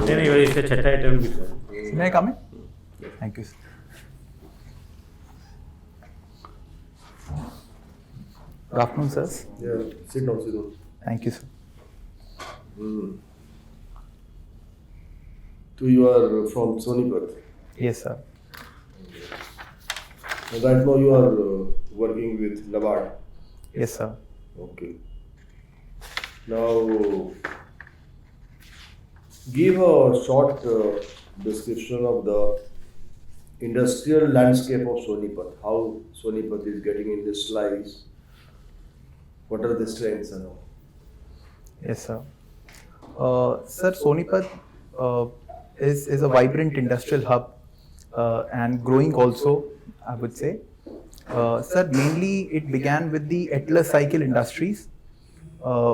Anyway, it's a chat item before. May I come in? Thank you, sir. Good afternoon, sirs. Yeah, sit down, sit down. Thank you, sir. So you are from Sonipat. Yes, sir. And right now you are working with NABARD. Yes, sir. Okay. Now, give a short description of the industrial landscape of Sonipat. How Sonipat is getting industrialized. What are the strengths and all? Yes, sir. Sir, Sonipat is a vibrant industrial hub and growing also, I would say. Sir, mainly it began with the Atlas Cycle Industries,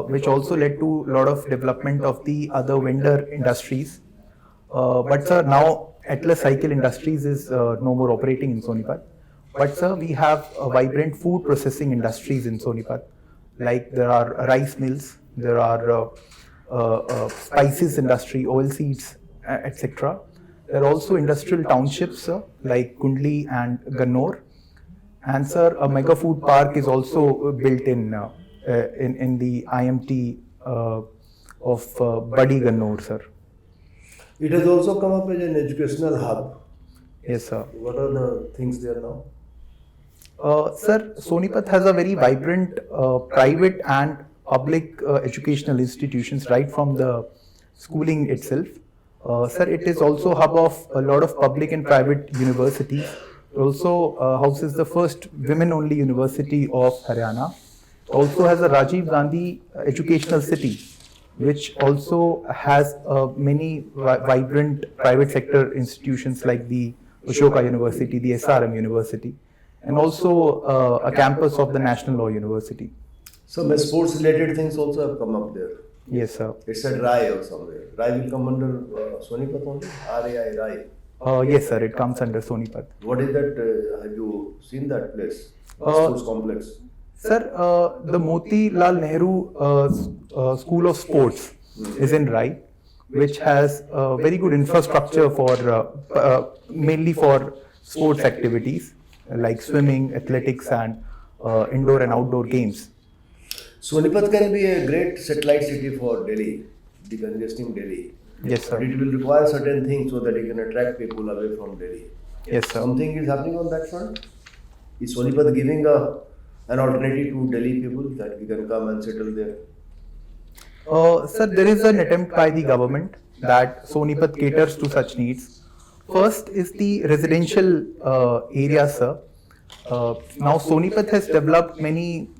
which also led to a lot of development of the other vendor industries. But sir, now Atlas Cycle Industries is no more operating in Sonipat. But sir, we have a vibrant food processing industries in Sonipat. Like there are rice mills, there are spices industry, oil seeds, etc. There are also industrial townships like Kundli and Gannor. And sir, a mega food park is also built in the IMT of Badi Gannor, sir. It has also come up as an educational hub. Yes, sir. What are the things there now? Sir, Sonipat has a very vibrant private and public educational institutions right from the schooling itself. Sir, it is also a hub of a lot of public and private universities. It also houses the first women-only university of Haryana. Also has a Rajiv Gandhi Educational City, which also has many vibrant private sector institutions like the Ashoka University, the SRM University, and also a campus of the National Law University. Some sports related things also have come up there. Yes, sir. It's at Rai or somewhere. Rai will come under Sonipat only? RAI, Rai. Yes, sir. It comes under Sonipat. What is that? Have you seen that place? Sports complex. Sir, the Motilal Nehru School of Sports is in Rai, which has very good infrastructure for mainly for sports activities like swimming, athletics, and indoor and outdoor games. Sonipat can be a great satellite city for Delhi, decongesting Delhi. Yes, sir. But it will require certain things so that it can attract people away from Delhi. Yes, sir. Something is happening on that front? Is Sonipat giving an alternative to Delhi people that we can come and settle there? Sir, there is an attempt by the government that Sonipat caters to such needs. First is the residential area, sir. Now, Sonipat has developed many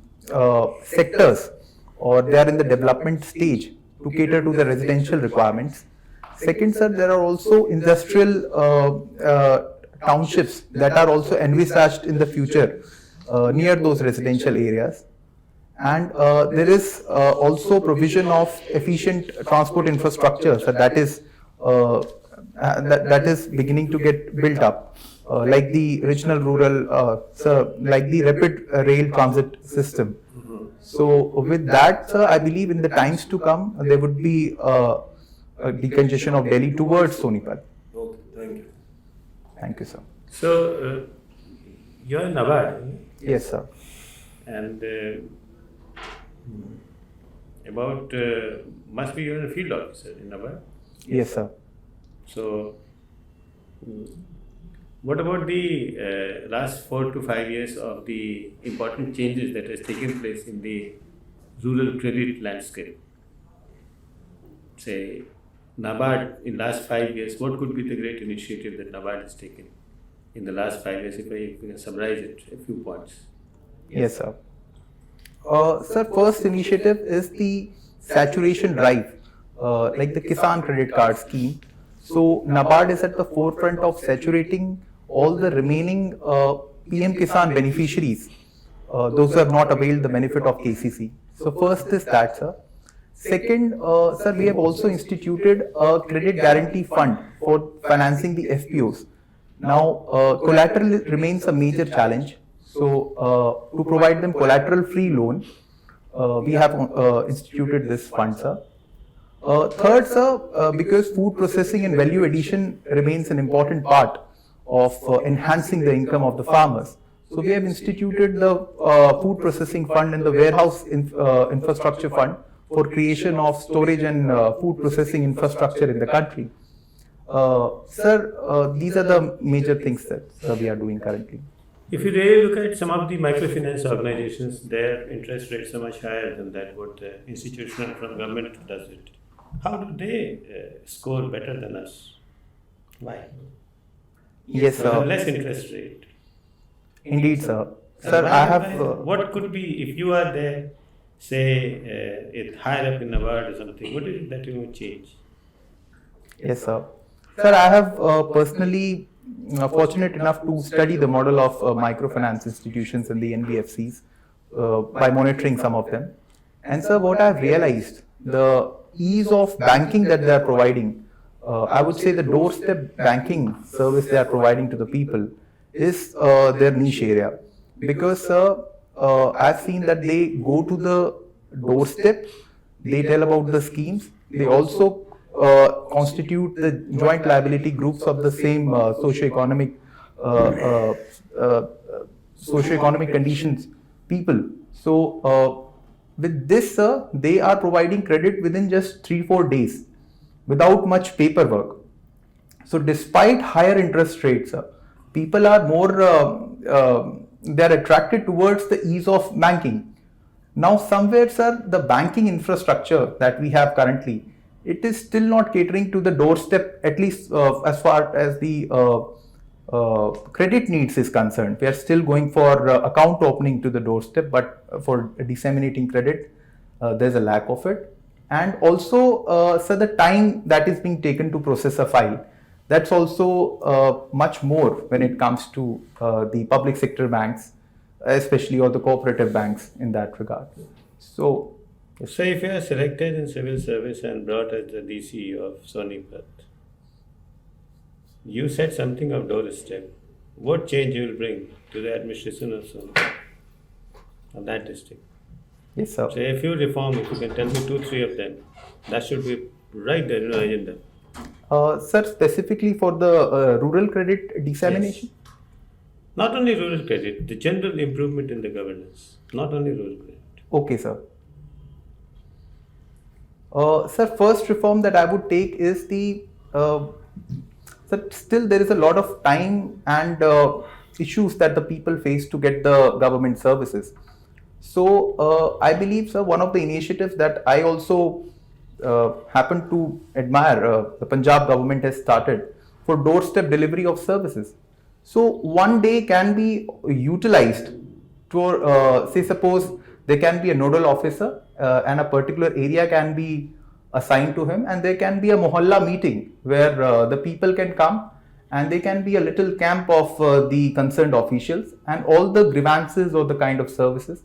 sectors, or they are in the development stage to cater to the residential requirements. Second, sir, there are also industrial townships that are also envisaged in the future near those residential areas. And there is also provision of efficient transport infrastructure, so that is beginning to get built up, like the regional rural, like the rapid rail transit system. So with that, sir, I believe in the times to come, there would be a decongestion of Delhi towards Sonipat. Okay, thank you. Thank you, sir. So, you are in NABARD. Yes, sir. And must be you are a field officer in NABARD. Yes, sir. So, what about the last 4 to 5 years of the important changes that has taken place in the rural credit landscape? Say, NABARD in last 5 years, what could be the great initiative that NABARD has taken in the last 5 years, if we can summarize it, a few points? Yes, sir. Sir, first initiative is the saturation drive, like the Kisan credit card scheme. So, NABARD is at the forefront of saturating all the remaining PM Kisan beneficiaries, those who have not availed the benefit of KCC. So, first is that, sir. Second, sir, we have also instituted a credit guarantee fund for financing the FPOs. Now, collateral remains a major challenge. So, to provide them collateral-free loan, we have instituted this fund, sir. Third, sir, because food processing and value addition remains an important part of enhancing the income of the farmers. So we have instituted the food processing fund and the warehouse infrastructure fund for creation of storage and food processing infrastructure in the country. Sir, these are the major things that we are doing currently. If you really look at some of the microfinance organizations, their interest rates are much higher than that what the institutional from government does it. How do they score better than us? Why? Yes, sir. Less interest rate. Indeed, sir. And Sir, why- I have. what could be if you are there, say, it higher up in the world or something? What is it that you would change? Yes, sir. Sir, I have personally fortunate enough to study the model of microfinance institutions in the NBFCs by monitoring some of them. And sir, what I've realized, the ease of banking that they are providing, I would say the doorstep banking service they are providing to the people is their niche area. Because I've seen that they go to the doorstep, they tell about the schemes, they also constitute the joint liability groups of the same socio-economic conditions people. So with this, they are providing credit within just 3-4 days without much paperwork. So despite higher interest rates, people are more they are attracted towards the ease of banking. Now somewhere, sir, the banking infrastructure that we have currently, it is still not catering to the doorstep, at least as far as the credit needs is concerned. We are still going for account opening to the doorstep, but for disseminating credit, there's a lack of it. And also, so the time that is being taken to process a file, that's also much more when it comes to the public sector banks, especially or the cooperative banks in that regard. So, So if you are selected in civil service and brought as the DC of Sonipat, you said something of doorstep. What change you will bring to the administration of Sonipat, of that district? yes, sir. So if you reform, if you can tell me 2-3 of them, that should be right there in our agenda. Sir, specifically for the rural credit dissemination? Yes. Not only rural credit, the general improvement in the governance, not only rural credit. Okay, sir. Sir, first reform that I would take is the, sir, still there is a lot of time and issues that the people face to get the government services. So I believe, sir, one of the initiatives that I also happen to admire, the Punjab government has started for doorstep delivery of services. So one day can be utilized to, say suppose there can be a nodal officer and a particular area can be assigned to him, and there can be a mohalla meeting where the people can come and they can be a little camp of the concerned officials, and all the grievances or the kind of services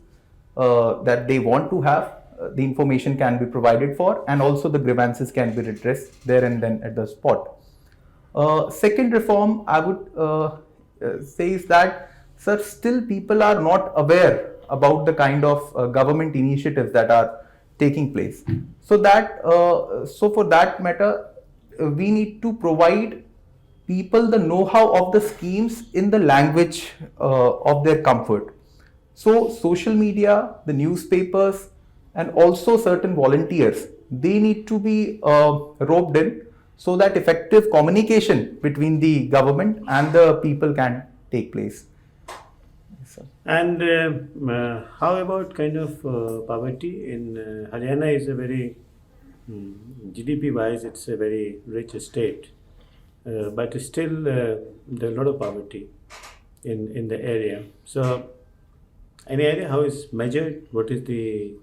that they want to have, the information can be provided for, and also the grievances can be redressed there and then at the spot. Second reform I would say is that, sir, still people are not aware about the kind of government initiatives that are taking place. So that, so for that matter, we need to provide people the know-how of the schemes in the language of their comfort. So social media, the newspapers, and also certain volunteers, they need to be roped in so that effective communication between the government and the people can take place. Yes, sir. And how about kind of poverty in Haryana is a very GDP wise it's a very rich state, but still there is a lot of poverty in the area. So any idea how is measured? What is the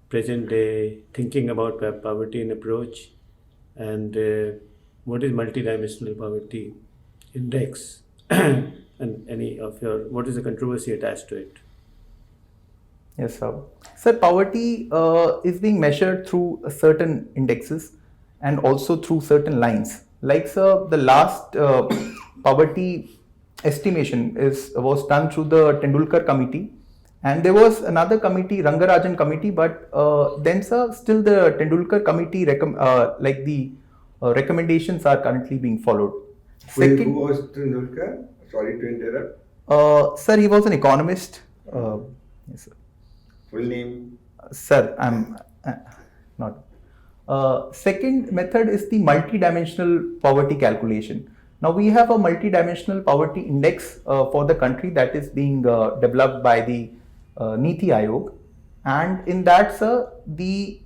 present day thinking about poverty in approach, and what is multidimensional poverty index? And any of your, what is the controversy attached to it? Yes, sir. Sir, poverty is being measured through certain indexes and also through certain lines. Like, sir, the last poverty estimation was done through the Tendulkar committee, And there was another committee, Rangarajan committee, but then sir, still the Tendulkar committee recommendations are currently being followed. Wait, who was Tendulkar? Sorry to interrupt. Sir, he was an economist. Yes, sir. Full name? Sir, I'm not. Second method is the multidimensional poverty calculation. Now we have a multidimensional poverty index for the country that is being developed by the Niti Aayog, and in that, sir, the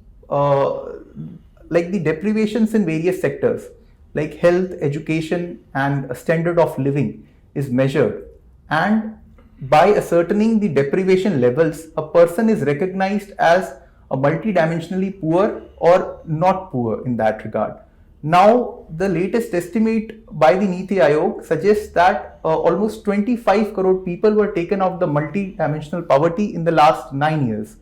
deprivations in various sectors like health, education, and standard of living is measured, and by ascertaining the deprivation levels, a person is recognized as a multidimensionally poor or not poor in that regard. Now, the latest estimate by the Niti Aayog suggests that almost 25 crore people were taken off the multidimensional poverty in the last 9 years.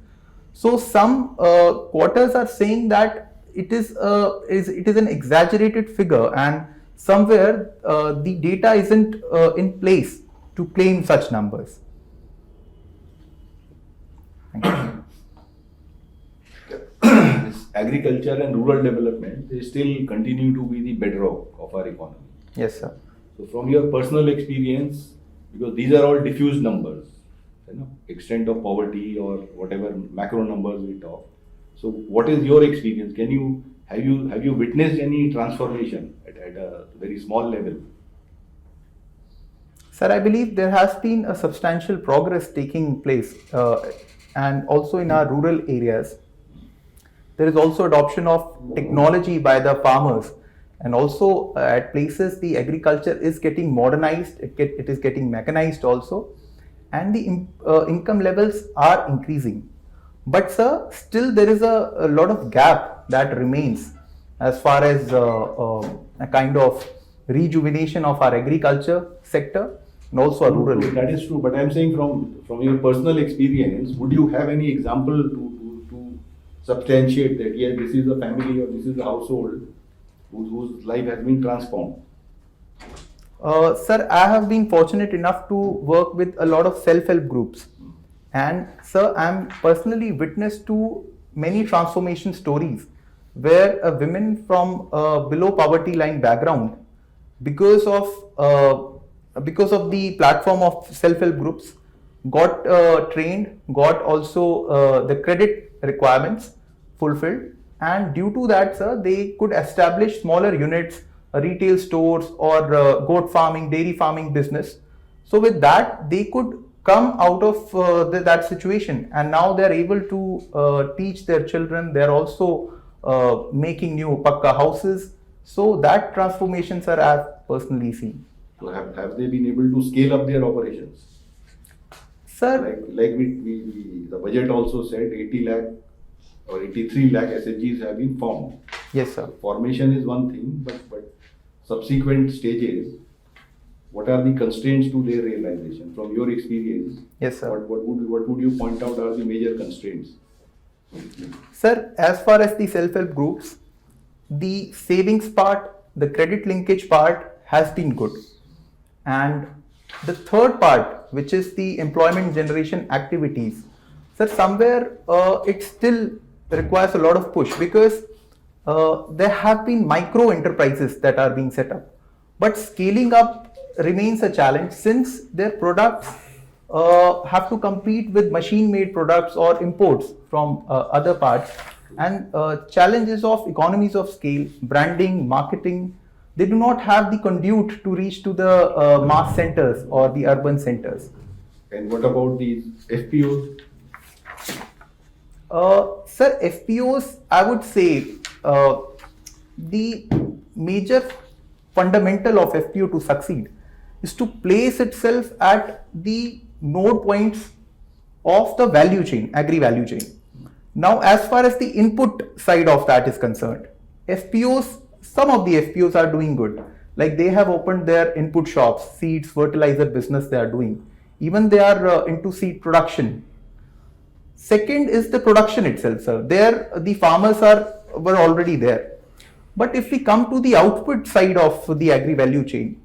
So, some quarters are saying that it is an exaggerated figure, and somewhere the data isn't in place to claim such numbers. Thank you. This agriculture and rural development, they still continue to be the bedrock of our economy. Yes, sir. So from your personal experience, because these are all diffuse numbers, extent of poverty or whatever macro numbers we talk. So what is your experience? Have you witnessed any transformation at a very small level? Sir, I believe there has been a substantial progress taking place, and also in our rural areas. There is also adoption of technology by the farmers, and also at places the agriculture is getting modernized, it is getting mechanized also, and the income levels are increasing. But sir, still there is a lot of gap that remains as far as a kind of rejuvenation of our agriculture sector and also our rural area. That is true, but I am saying from your personal experience, would you have any example to substantiate that, yes, this is a family or this is a household whose life has been transformed? Sir, I have been fortunate enough to work with a lot of self-help groups, and sir, I am personally witness to many transformation stories where a women from below poverty line background, because of the platform of self-help groups, got trained, got also the credit requirements fulfilled, and due to that, sir, they could establish smaller units, retail stores, or goat farming, dairy farming business. So with that, they could come out of that situation, and now they are able to teach their children. They are also making new pakka houses. So that transformation, sir, I have personally seen. So have they been able to scale up their operations? Sir, Like the budget also said 80 lakh or 83 lakh SHGs have been formed. yes, sir. Formation is one thing, but subsequent stages, what are the constraints to their realization? From your experience, Yes, sir. what would you point out are the major constraints? Sir, as far as the self-help groups, the savings part, the credit linkage part has been good. And the third part, which is the employment generation activities, sir, somewhere it still requires a lot of push, because there have been micro enterprises that are being set up. But scaling up remains a challenge, since their products have to compete with machine-made products or imports from other parts, and challenges of economies of scale, branding, marketing, they do not have the conduit to reach to the mass centers or the urban centers. And what about these FPOs? Sir, FPOs, I would say the major fundamental of FPO to succeed is to place itself at the node points of the value chain, agri value chain. Now, as far as the input side of that is concerned, FPOs, some of the FPOs are doing good. Like they have opened their input shops, seeds, fertilizer business they are doing. Even they are into seed production. Second is the production itself, sir. There the farmers were already there. But if we come to the output side of the agri value chain,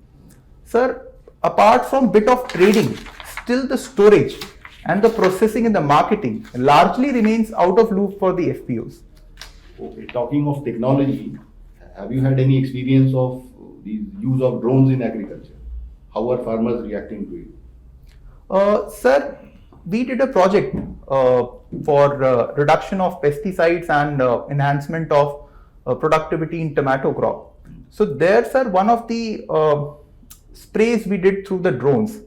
sir, apart from bit of trading, still the storage and the processing and the marketing largely remains out of loop for the FPOs. Okay, talking of technology, have you had any experience of the use of drones in agriculture? How are farmers reacting to it? Sir, we did a project for reduction of pesticides and enhancement of productivity in tomato crop. So there, sir, one of the sprays we did through the drones.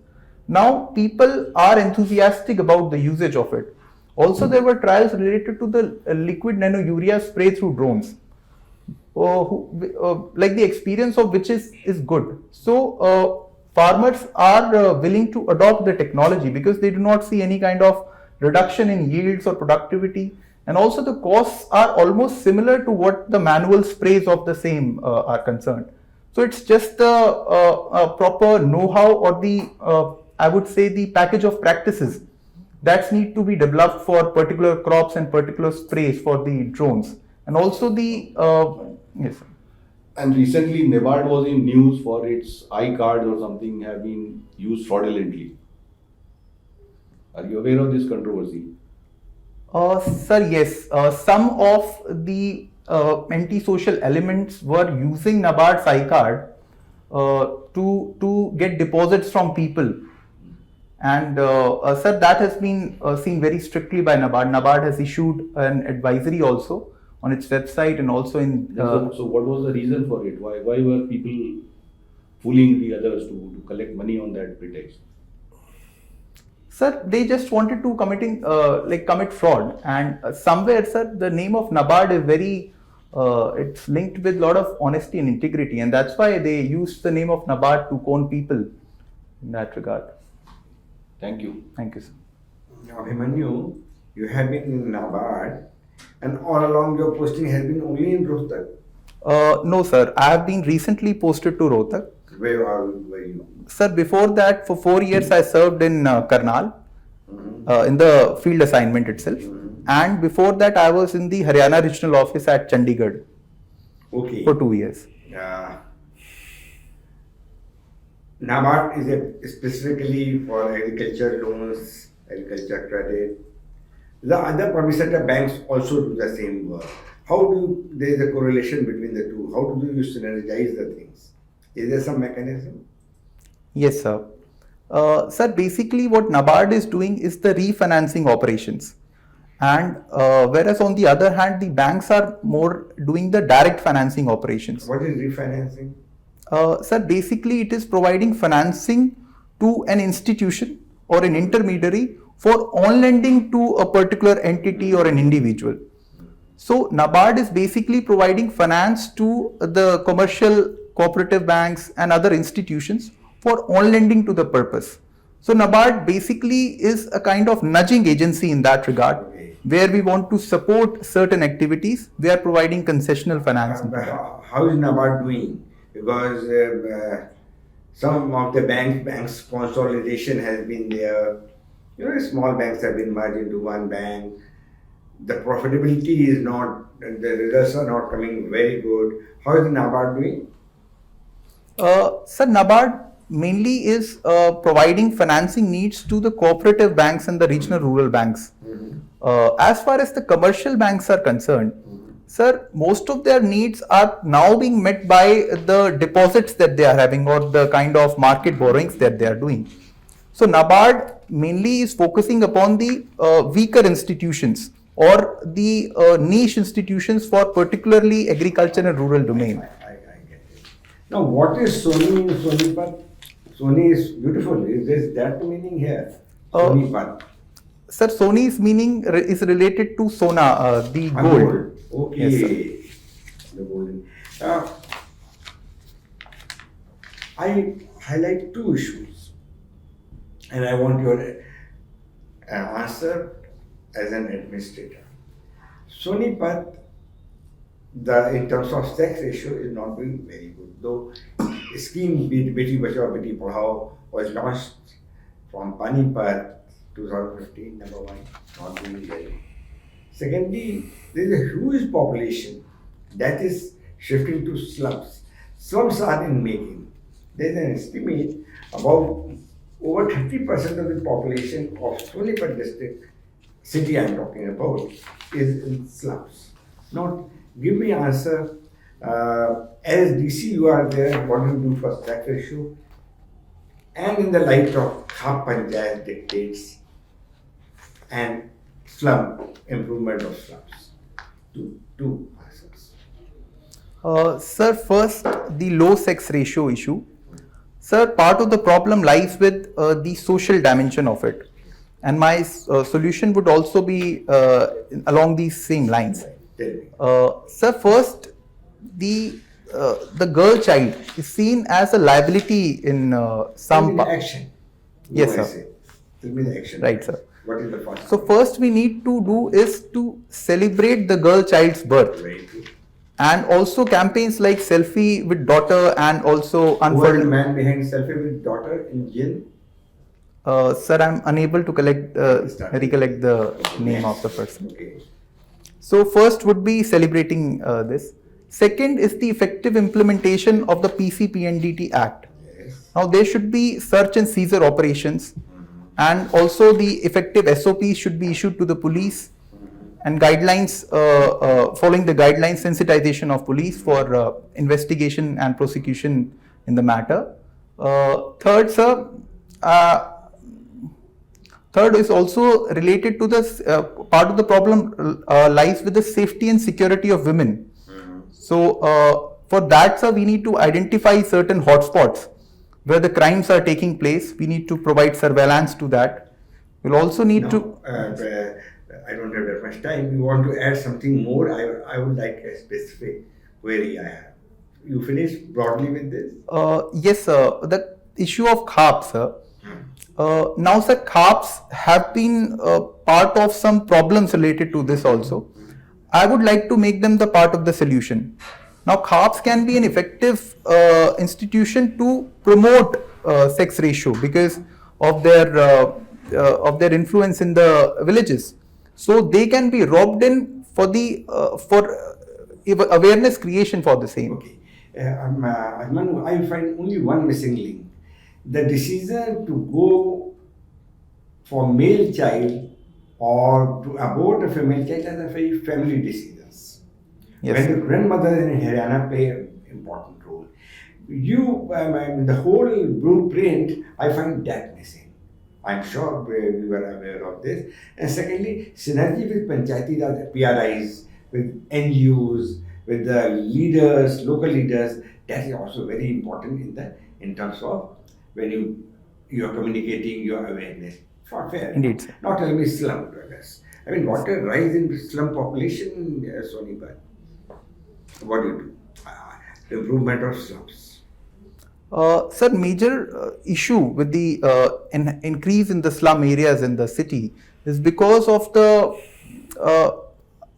Now people are enthusiastic about the usage of it. Also, there were trials related to the liquid nano-urea spray through drones. Like the experience of which is good. So farmers are willing to adopt the technology because they do not see any kind of reduction in yields or productivity, and also the costs are almost similar to what the manual sprays of the same are concerned. So it's just the proper know-how or the I would say the package of practices that need to be developed for particular crops and particular sprays for the drones, and also the yes. Sir. And recently, NABARD was in news for its iCards or something have been used fraudulently. Are you aware of this controversy? Sir, yes. Some of the anti-social elements were using NABARD's iCard to get deposits from people. And sir, that has been seen very strictly by NABARD. NABARD has issued an advisory also on its website and also in. So what was the reason for it? Why were people fooling the others to collect money on that pretext? Sir, they just wanted to commit fraud, and somewhere, sir, the name of NABARD is very, it's linked with a lot of honesty and integrity, and that's why they used the name of NABARD to con people in that regard. Thank you. Thank you, sir. Abhimanyu, you have been in NABARD, and all along your posting has been only in Rohtak. No, sir, I have been recently posted to Rohtak. Where were you? Sir, before that, for 4 years, I served in Karnal, in the field assignment itself. And before that, I was in the Haryana regional office at Chandigarh Okay. for 2 years. NABARD is specifically for agriculture loans, agriculture credit. The other public sector banks also do the same work. There is a correlation between the two? How do you synergize the things? Is there some mechanism? Yes, sir. Sir, basically what NABARD is doing is the refinancing operations. And whereas on the other hand, the banks are more doing the direct financing operations. What is refinancing? Sir, basically it is providing financing to an institution or an intermediary for on lending to a particular entity or an individual. So NABARD is basically providing finance to the commercial cooperative banks and other institutions for on lending to the purpose. So NABARD basically is a kind of nudging agency in that regard. Okay. Where we want to support certain activities, we are providing concessional financing. How is NABARD doing? Because some of the banks consolidation has been there. Small banks have been merged into one bank. The profitability is not, the results are not coming very good. How is NABARD doing? Sir, NABARD mainly is providing financing needs to the cooperative banks and the regional rural banks. As far as the commercial banks are concerned, sir, most of their needs are now being met by the deposits that they are having or the kind of market borrowings that they are doing. So NABARD mainly is focusing upon the weaker institutions or the niche institutions for particularly agriculture and rural domain. I get it. Now, what is Sony in Sonipat? Sony is beautiful. Is that the meaning here? Sonipat. Sir, Sony's meaning is related to Sona, the gold. Okay. Yes, the golden. I highlight two issues, and I want your answer as an administrator. Sonipat, in terms of sex ratio, is not doing very good. Though scheme Beti Bachao Beti Padhao was launched from Panipat 2015, number one, not doing well. Secondly, there is a huge population that is shifting to slums. Slums are in making. There is an estimate about over 30% of the population of Sonipat district, city I'm talking about, is in slums. Now, give me answer. As DC, you are there. What do you do for that issue? And in the light of Khap Panchayat dictates and slum improvement of slums. Two answers. Sir, first, the low sex ratio issue. Sir, part of the problem lies with the social dimension of it. And my solution would also be along these same lines. Tell me. Sir, first, the girl child is seen as a liability in some Tell me the action. Yes, What I sir. say. Tell me the action. Right, sir. What is the first? So first we need to do is to celebrate the girl child's birth, Very good. and also campaigns like selfie with daughter and also Who was the unfold. man behind selfie with daughter in jail? Sir, I'm unable to recollect the Okay. name of the person. Okay. So first would be celebrating this. Second is the effective implementation of the PCPNDT Act. Yes. Now there should be search and seizure operations, and also the effective SOPs should be issued to the police, and guidelines, following the guidelines, sensitization of police for investigation and prosecution in the matter. Third, sir, third is also related to this, part of the problem lies with the safety and security of women. So for that, sir, we need to identify certain hotspots where the crimes are taking place. We need to provide surveillance to that. We'll also need Now, to. I don't have that much time. You want to add something more? I would like a specific query I have. You finished broadly with this? Yes, sir. The issue of CARPS, sir. Now, sir, CARPS have been part of some problems related to this also. I would like to make them the part of the solution. Now, CARPS can be an effective institution to promote sex ratio because of their influence in the villages. So they can be robbed in for the awareness creation for the same. Okay. Abhimanyu, I find only one missing link. The decision to go for male child or to abort a female child are very family decisions. Yes, When sir. the grandmother in Haryana play an important role. The whole blueprint, I find that missing. I'm sure we were aware of this. And secondly, synergy with Panchayati Raj PRIs, with NGOs, with the leaders, local leaders, that is also very important in terms of when you are communicating your awareness. Not fair. Indeed, sir. Not tell me slum dwellers. I mean, what a rise in slum population in Sonipat. What do you do? Improvement of slums. Sir, major issue with the increase in the slum areas in the city is because of the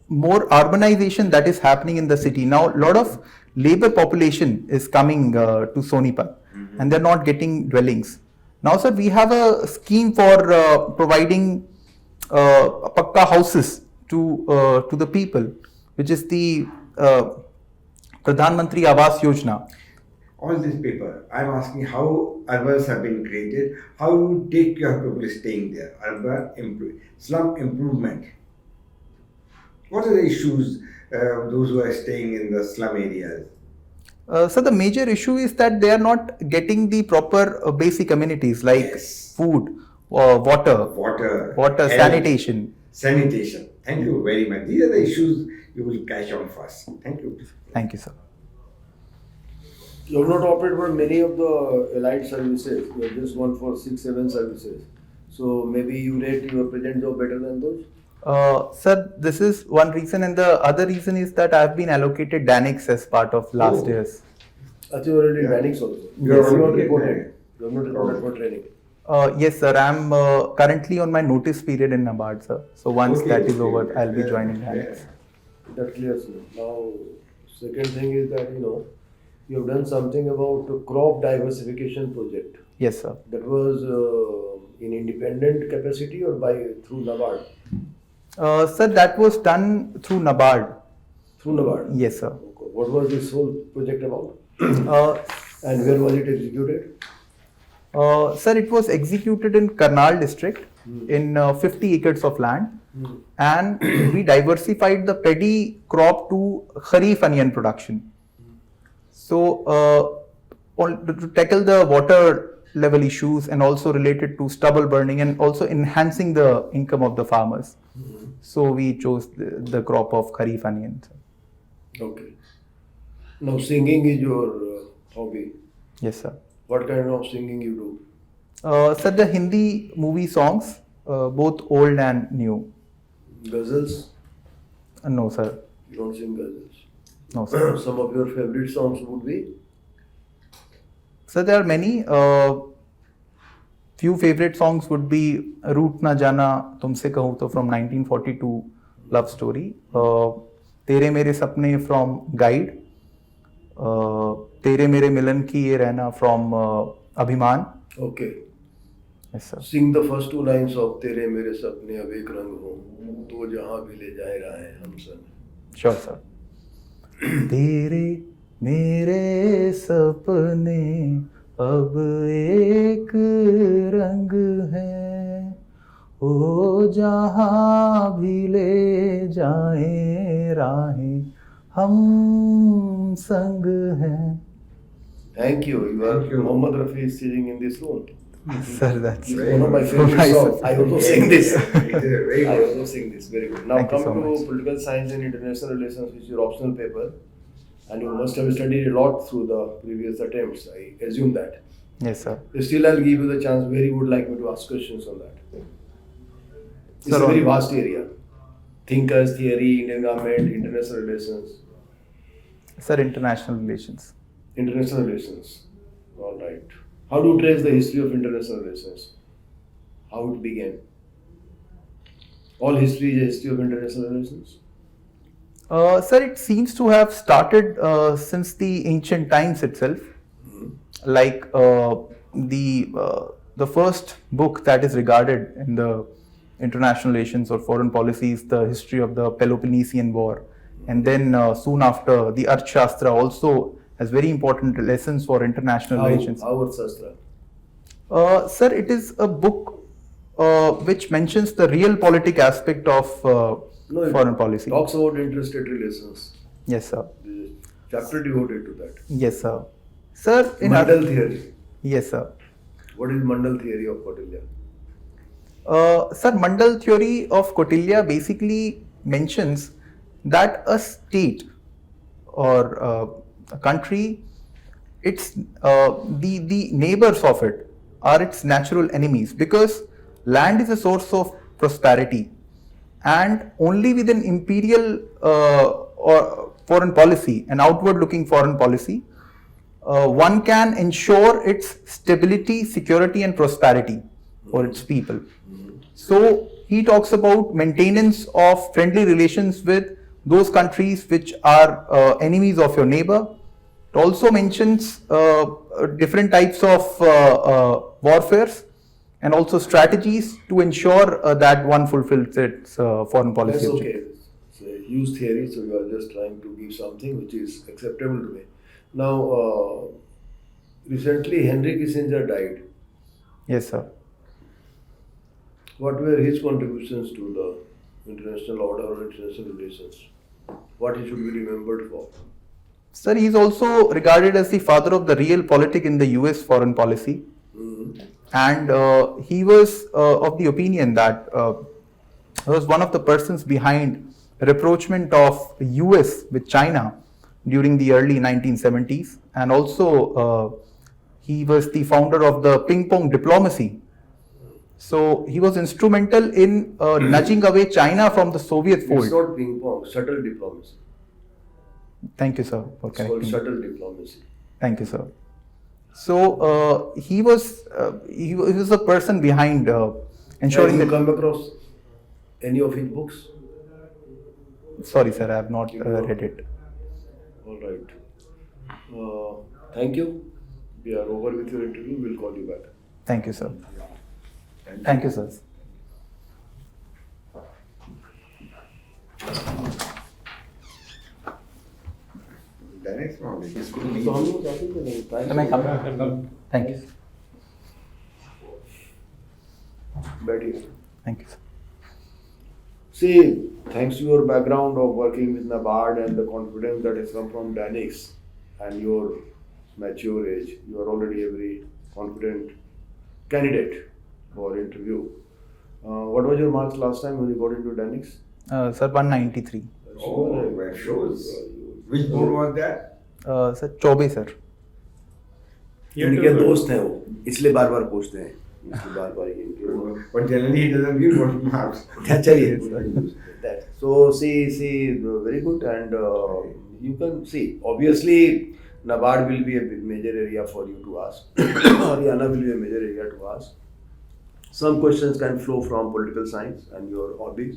more urbanization that is happening in the city. Now, a lot of labor population is coming to Sonipat, and they're not getting dwellings. Now, sir, we have a scheme for providing pakka houses to the people, which is the Pradhan Mantri Awas Yojana. All this paper, I'm asking how urbans have been created, how you take care of people staying there, slum improvement. What are the issues those who are staying in the slum areas? So the major issue is that they are not getting the proper basic amenities like Yes. food, water, Water, health, sanitation. Sanitation. Thank you very much. These are the issues you will catch on first. Thank you. Thank you, sir. You have not opted for many of the allied services. You have just gone for 6-7 services. So maybe you rate your present job better than those? Sir, this is one reason, and the other reason is that I have been allocated DANIX as part of last Oh. year's. Actually, already in Vanix also. You Yes. have not reported. You have not reported for training. Yes, sir. I am currently on my notice period in NABARD, sir. So once Okay, that is okay. over, I'll be joining Yeah. DANIX. That clears me. Now, second thing is that, you have done something about crop diversification project. Yes, sir. That was in independent capacity or through NABARD? Sir, that was done through NABARD. Through NABARD. Yes, sir. Okay. What was this whole project about? Uh, And where was it executed? Sir, it was executed in Karnal district in 50 acres of land, and we diversified the paddy crop to kharif onion production. So, to tackle the water level issues and also related to stubble burning and also enhancing the income of the farmers. So, we chose the crop of kharif onion. Okay. Now, singing is your hobby. Yes, sir. What kind of singing you do? Sir, the Hindi movie songs, both old and new. Ghazals? No, sir. You don't sing ghazals. No, sir. Some of your favorite songs would be? So there are many. Few favorite songs would be "Root Na Jana Tumse Kahun To" from 1942 love story. "Tere Mere Sapne" from Guide. "Tere Mere Milan Ki Ye Rehna" from Abhiman. Okay. Yes, sir. Sing the first two lines of "Tere Mere Sapne Ab Ek Rang Ho, To Jahan Bhi Le Jaye Rahe Hum San." Sure, sir. तेरे मेरे सपने अब एक रंग है, ओ जहाँ भी ले जाए राहें हम संग हैं. Thank you. You are Mohammad Rafi is sitting in this room. Sir, that's This is one of my favorite nice. songs. I also sing this. Very I good. also sing this. Very good. Now Thank you come so to much. political science and international relations, which is your optional paper. And you must have studied a lot through the previous attempts. I assume that. Yes, sir. Still, I'll give you the chance where you would like me to ask questions on that. It's Sir, a very on- vast area. Thinkers, theory, Indian government, international relations. Sir, international relations. International relations. All right. How do you trace the history of international relations? How it began? All history is a history of international relations? Sir, it seems to have started since the ancient times itself. Like the first book that is regarded in the international relations or foreign policy is the history of the Peloponnesian War, and then soon after the Arthashastra also has very important lessons for international relations. How Arthashastra? Sir, it is a book which mentions the real politic aspect of No, it foreign policy. talks about interstate relations. Yes, sir. The chapter devoted to that. Yes, sir. Sir, in Mandal theory. yes, sir. What is Mandal theory of Kautilya? Sir, Mandal theory of Kautilya basically mentions that a state or a country, it's the neighbors of it are its natural enemies, because land is a source of prosperity, and only with an imperial or foreign policy, an outward-looking foreign policy, one can ensure its stability, security, and prosperity for its people. So he talks about maintenance of friendly relations with those countries which are enemies of your neighbor. It also mentions different types of warfares and also strategies to ensure that one fulfills its foreign policy That's objective. okay. It's a huge theory, so you are just trying to give something which is acceptable to me. Now, recently Henry Kissinger died. Yes, sir. What were his contributions to the international order or international relations? What he should be remembered for? Sir, he is also regarded as the father of the real politic in the US foreign policy. And he was of the opinion that he was one of the persons behind rapprochement of US with China during the early 1970s. And also he was the founder of the ping pong diplomacy. So he was instrumental in nudging away China from the Soviet fold. It's not ping pong, subtle diplomacy. Thank you, sir, for It's called correcting. subtle diplomacy. Thank you, sir. So he was a person behind ensuring Have you that. come across any of his books? Sorry, sir, I have not read it. All right. Thank you. We are over with your interview. We'll call you back. Thank you, sir. Thank you, sir. That is wrong. It's good. तो हम लोग जाते हैं कि नहीं? Can I come? Thank you. See, thanks to your background of working with NABARD and the confidence that has come from Dynix and your mature age, you are already a very confident candidate for interview. What was your marks last time when you got into Dynix? Sir, 193. Oh, well, shows. Which board was that? Sir, Chobe, sir. You're इनके too good. दोस्त हैं वो, इसलिए बार बार पूछते हैं, इसलिए बार बार ये इनके But generally he doesn't give good marks. चलिए that. So see, very good, and you can see. Obviously, NABARD will be a major area for you to ask. Haryana will be a major area to ask. Some questions can flow from political science and your hobbies,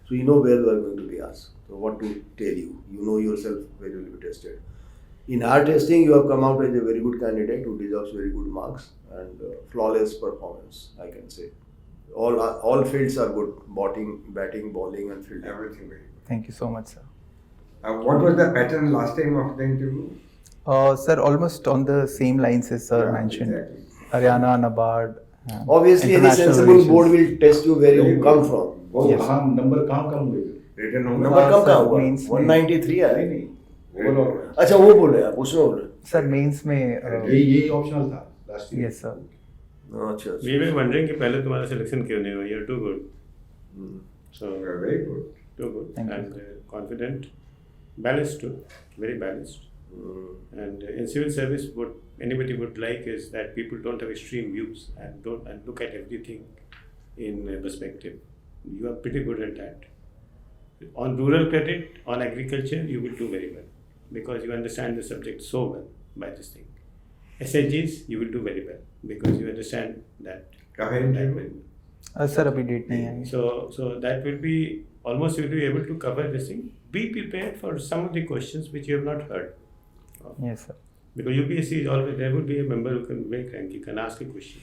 so you know where you are going to be asked. So what to tell you? You know yourself where you will be tested. In our testing, you have come out as a very good candidate who deserves very good marks and flawless performance, I can say. All fields are good: batting, bowling, and fielding. Everything very good. Thank you so much, sir. What was the pattern last time of the interview? Sir, almost on the same lines as sir Yeah, mentioned. exactly. Haryana, NABARD. Obviously, any international sensible relations. board will test you where you come from. वो Yes. कहाँ number कहाँ कम हुए Written home. Number कम sir, कहाँ हुआ? means में- 193 है। नहीं overall अच्छा वो बोल रहे हैं आप, उसमें बोल रहे Sir, mains में. यही ऑप्शनल था लास्ट ईयर Yes, sir. हैं। अच्छा। We were wondering कि पहले तुम्हारा सिलेक्शन क्यों नहीं हुआ? You're too good. So Very good. too good Thank you. and confident, balanced too, very balanced. And in civil service, what anybody would like is that people don't have extreme views and look at everything in perspective. You are pretty good at that. On rural credit, on agriculture, you will do very well because you understand the subject so well by this thing. SHGs, you will do very well because you understand that. कहाँ है that interview? well. Sir, अभी date नहीं आई. So that will be almost you will be able to cover this thing. Be prepared for some of the questions which you have not heard of. Yes, sir. Because UPSC is always there would be a member who can make rank, you can ask a question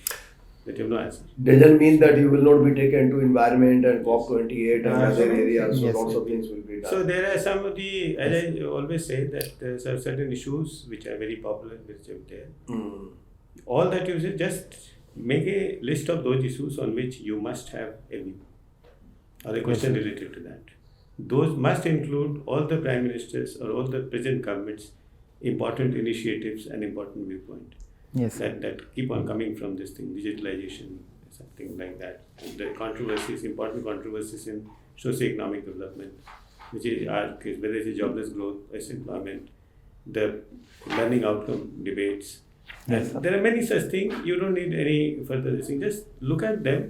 that you have no answer. Doesn't mean that you will not be taken to environment and COP28 and Ah, other so- areas. So Yes, lots sir. of things will be done. So there are some of the, as I always say, that there are certain issues which are very popular which are there. Mm. All that you say, just make a list of those issues on which you must have a view or a question related to that. Those must include all the prime ministers or all the present governments' important initiatives and important viewpoint Yes, sir. that keep on coming from this thing, digitalization, something like that. The controversies, important controversies in socio-economic development, which is our case, whether it's jobless growth, it's employment, the learning outcome debates. Yes, sir. And there are many such things. You don't need any further thing. Just look at them.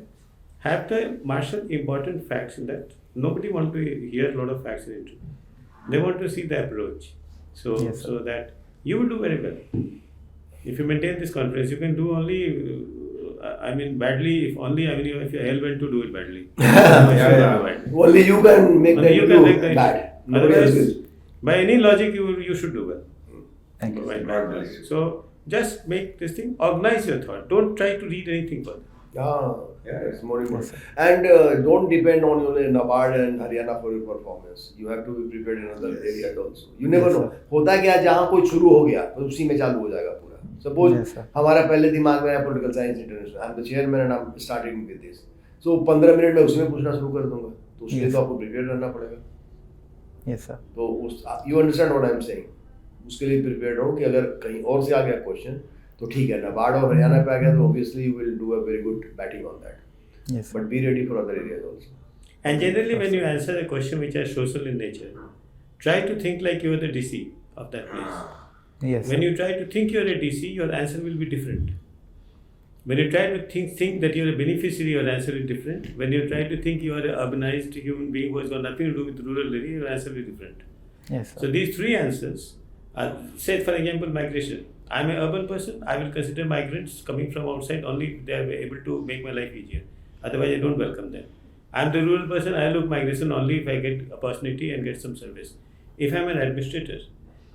Have the marshal important facts in that. Nobody wants to hear a lot of facts in it. They want to see the approach. So, Yes, sir. so that you will do very well. If you maintain this confidence, you can do only. Badly. If your hell went to do it badly. Only you can make Only the you can make interview the bad. Nobody else Otherwise, will. by any logic, you should do well. Thank you. By Sir. that logic. So just make this thing. Organize your thought. Don't try to read anything further. Yeah, it's more important. Yes, And don't depend on only NABARD and Haryana for your performance. You have to be prepared in other areas also. You never Yes, know. sir. होता क्या जहाँ कोई शुरू हो गया तो उसी में चालू हो जाएगा पूरा. Suppose Yes, sir. हमारा पहले दिमाग में है political science international. I'm the chairman and I'm starting with this. So 15 minute में उसमें पूछना शुरू कर दूंगा. तो उसके लिए Yes. तो आपको प्रिपेयर रहना पड़ेगा. Yes, sir. तो you understand what I'm saying. उसके लिए प्रिपेयर रहो कि अगर कहीं और से आ गया क्वेश्चन तो ठीक है NABARD और हरियाणा पे आ गया तो obviously you will do a very good batting on that. Yes, sir. But be ready for other areas also. And generally, when you answer a question which are social in nature, try to think like you are the DC of that place. Yes, When sir. you try to think you are a DC, your answer will be different. When you try to think that you are a beneficiary, your answer is different. When you try to think you are an urbanized human being who has got nothing to do with rural area, your answer will be different. Yes, sir. So these three answers are, say for example, migration. I am an urban person. I will consider migrants coming from outside only if they are able to make my life easier. Otherwise, I don't welcome them. I am the rural person. I look migration only if I get opportunity and get some service. If I am an administrator,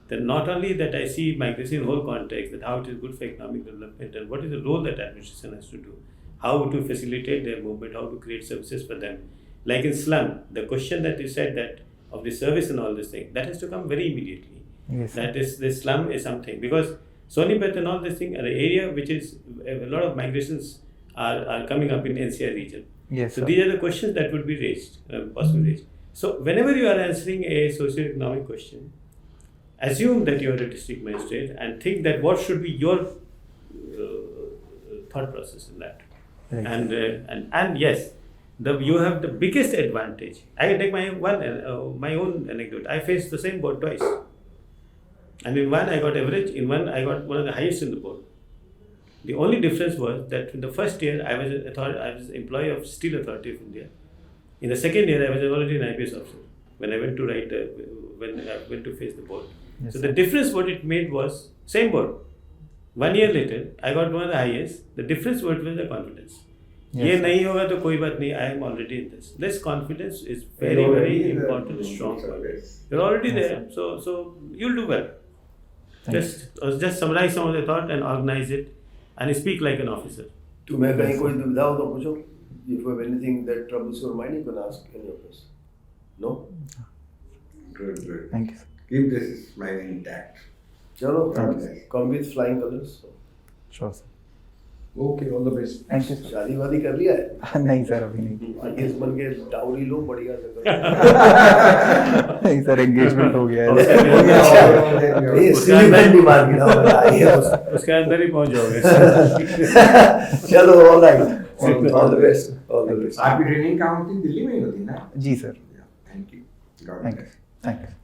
then not only that I see migration in whole context, that how it is good for economic development and what is the role that administration has to do, how to facilitate their movement, how to create services for them. Like in slum, the question that you said that of the service and all this thing, that has to come very immediately. Yes, sir. That is, the slum is something because Sonipat and all this thing are an area which is a lot of migrations are coming up in NCR region. Yes, So sir. these are the questions that would be raised, possibly raised. So whenever you are answering a socio-economic question, assume that you are a district magistrate and think that what should be your thought process in that. Right. And yes, you have the biggest advantage. I can take my own anecdote. I faced the same board twice, and in one I got average, in one I got one of the highest in the board. The only difference was that in the first year I was employee of Steel Authority of India. In the second year I was already an IPS officer when I went to went to face the board. Yes, So sir. the difference what it made was same board. 1 year later I got one of the highest. The difference was the confidence. Yes, ये sir. नहीं होगा तो कोई बात नहीं. I am already in this. This confidence is very important, strong point. You're already Yes, there, so you'll do well. Thank Just summarize some of the thought and organize it, and speak like an officer. तुम्हें कहीं कोई दुविधा हो तो पूछो. If you have anything that troubles your mind, you can ask any of us. No? Good, good. Thank you, sir. Keep this smile intact. चलो, Yes. come with flying colors. Sure, sir. Okay, all the best. Thank you, sir. शादी वादी कर लिया है? नहीं sir, अभी नहीं. IAS बन के डाउरी लो बढ़िया से नहीं सर, एंगेजमेंट हो गया है. ये उसका सिलिकॉन नहीं मार गिरा होगा IAS. उसके अंदर ही पहुंच जाओगे. चलो, all right. All the best. All the best. आपकी ट्रेनिंग कहाँ होती है? दिल्ली में ही होती है ना? जी sir. Thank you. God Thank you. bless. Thank you.